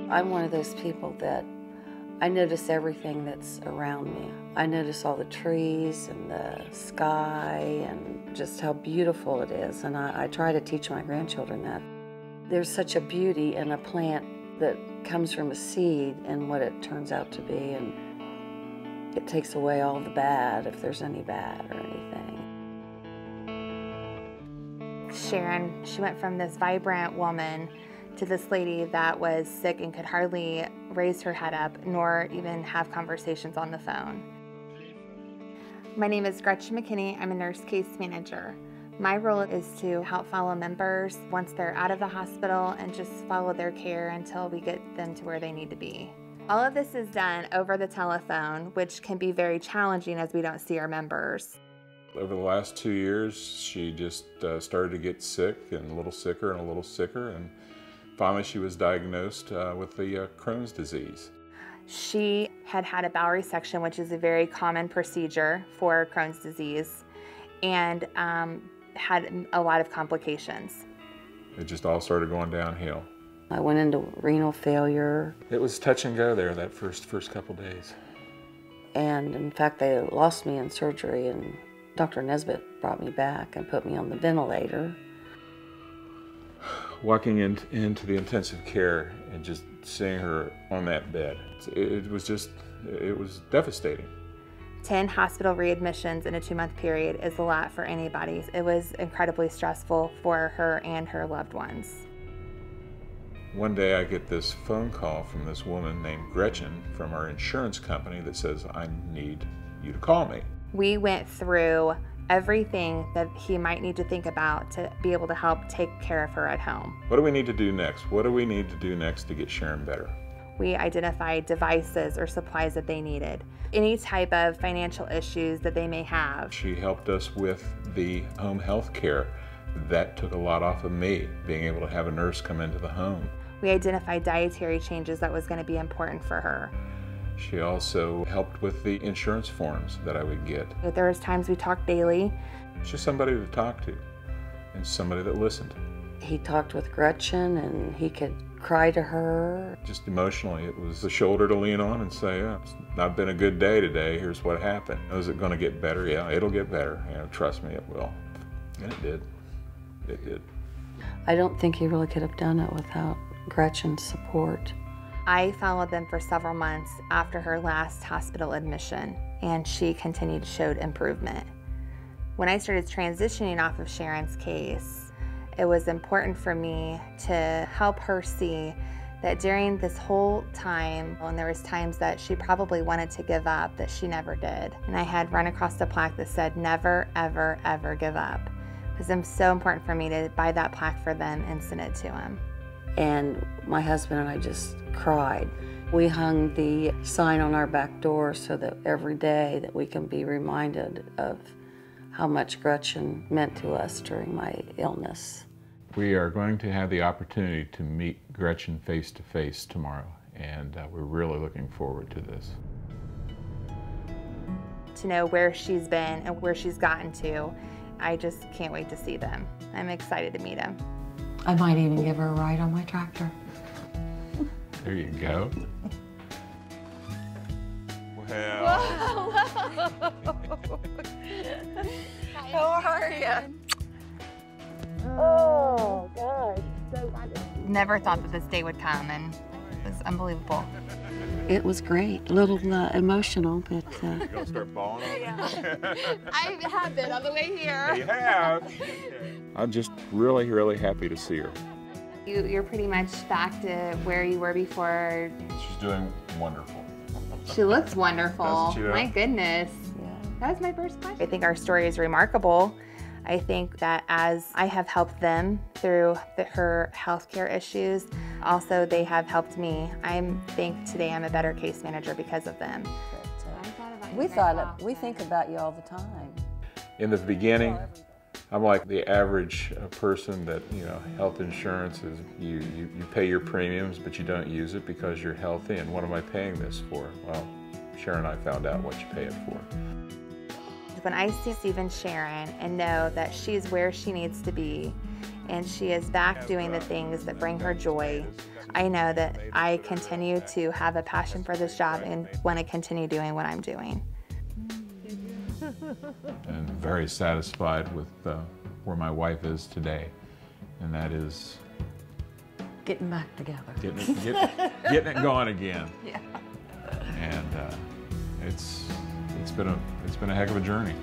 I'm one of those people that I notice everything that's around me. I notice all the trees and the sky and just how beautiful it is, and I try to teach my grandchildren that. There's such a beauty in a plant that comes from a seed and what it turns out to be, and it takes away all the bad, if there's any bad or anything. Sharon, she went from this vibrant woman to this lady that was sick and could hardly raise her head up nor even have conversations on the phone. My name is Gretchen McKinney. I'm a nurse case manager. My role is to help follow members once they're out of the hospital and just follow their care until we get them to where they need to be. All of this is done over the telephone, which can be very challenging as we don't see our members. Over the last 2 years, she just started to get sick and a little sicker and a little sicker, and finally she was diagnosed with the Crohn's disease. She had had a bowel resection, which is a very common procedure for Crohn's disease, and had a lot of complications. It just all started going downhill. I went into renal failure. It was touch and go there that first couple days. And in fact, they lost me in surgery, and Dr. Nesbitt brought me back and put me on the ventilator. Walking into the intensive care and just seeing her on that bed, it was devastating. 10 hospital readmissions in a 2-month period is a lot for anybody. It was incredibly stressful for her and her loved ones. One day I get this phone call from this woman named Gretchen from our insurance company that says, "I need you to call me." We went through everything that he might need to think about to be able to help take care of her at home. What do we need to do next? What do we need to do next to get Sharon better? We identified devices or supplies that they needed, any type of financial issues that they may have. She helped us with the home health care. That took a lot off of me, being able to have a nurse come into the home. We identified dietary changes that was going to be important for her. She also helped with the insurance forms that I would get. There was times we talked daily. It's just somebody to talk to and somebody that listened. He talked with Gretchen, and he could cry to her. Just emotionally, it was a shoulder to lean on and say, "Yeah, it's not been a good day today. Here's what happened. Is it going to get better? Yeah, it'll get better. Trust me, it will." And it did. It did. I don't think he really could have done it without Gretchen's support. I followed them for several months after her last hospital admission, and she continued to show improvement. When I started transitioning off of Sharon's case, it was important for me to help her see that during this whole time, when there was times that she probably wanted to give up, that she never did. And I had run across a plaque that said, "Never, ever, ever give up." It was so important for me to buy that plaque for them and send it to him. And my husband and I just cried. We hung the sign on our back door so that every day that we can be reminded of how much Gretchen meant to us during my illness. We are going to have the opportunity to meet Gretchen face to face tomorrow, and we're really looking forward to this. To know where she's been and where she's gotten to, I just can't wait to see them. I'm excited to meet them. I might even give her a ride on my tractor. There you go. Well. How are you? Oh, God. Never thought that this day would come, and it was unbelievable. It was great. A little emotional, but... You gonna start bawling on Yeah. I have been on the way here. You have. I'm just really, really happy to see her. You're pretty much back to where you were before. She's doing wonderful. She looks wonderful. Doesn't she, though? My goodness. Yeah. That was my first question. I think our story is remarkable. I think that as I have helped them through her healthcare issues, also they have helped me. I think today I'm a better case manager because of them. We think about you all the time. In the beginning, I'm like the average person that, health insurance is, you pay your premiums, but you don't use it because you're healthy. And what am I paying this for? Well, Sharon and I found out what you pay it for. When I see Steve and Sharon and know that she's where she needs to be and she is back doing the things that bring her joy. I know that I continue to have a passion for this job and want to continue doing what I'm doing. And very satisfied with where my wife is today, and that is Getting back together. getting it going again. Yeah. And it's been a heck of a journey.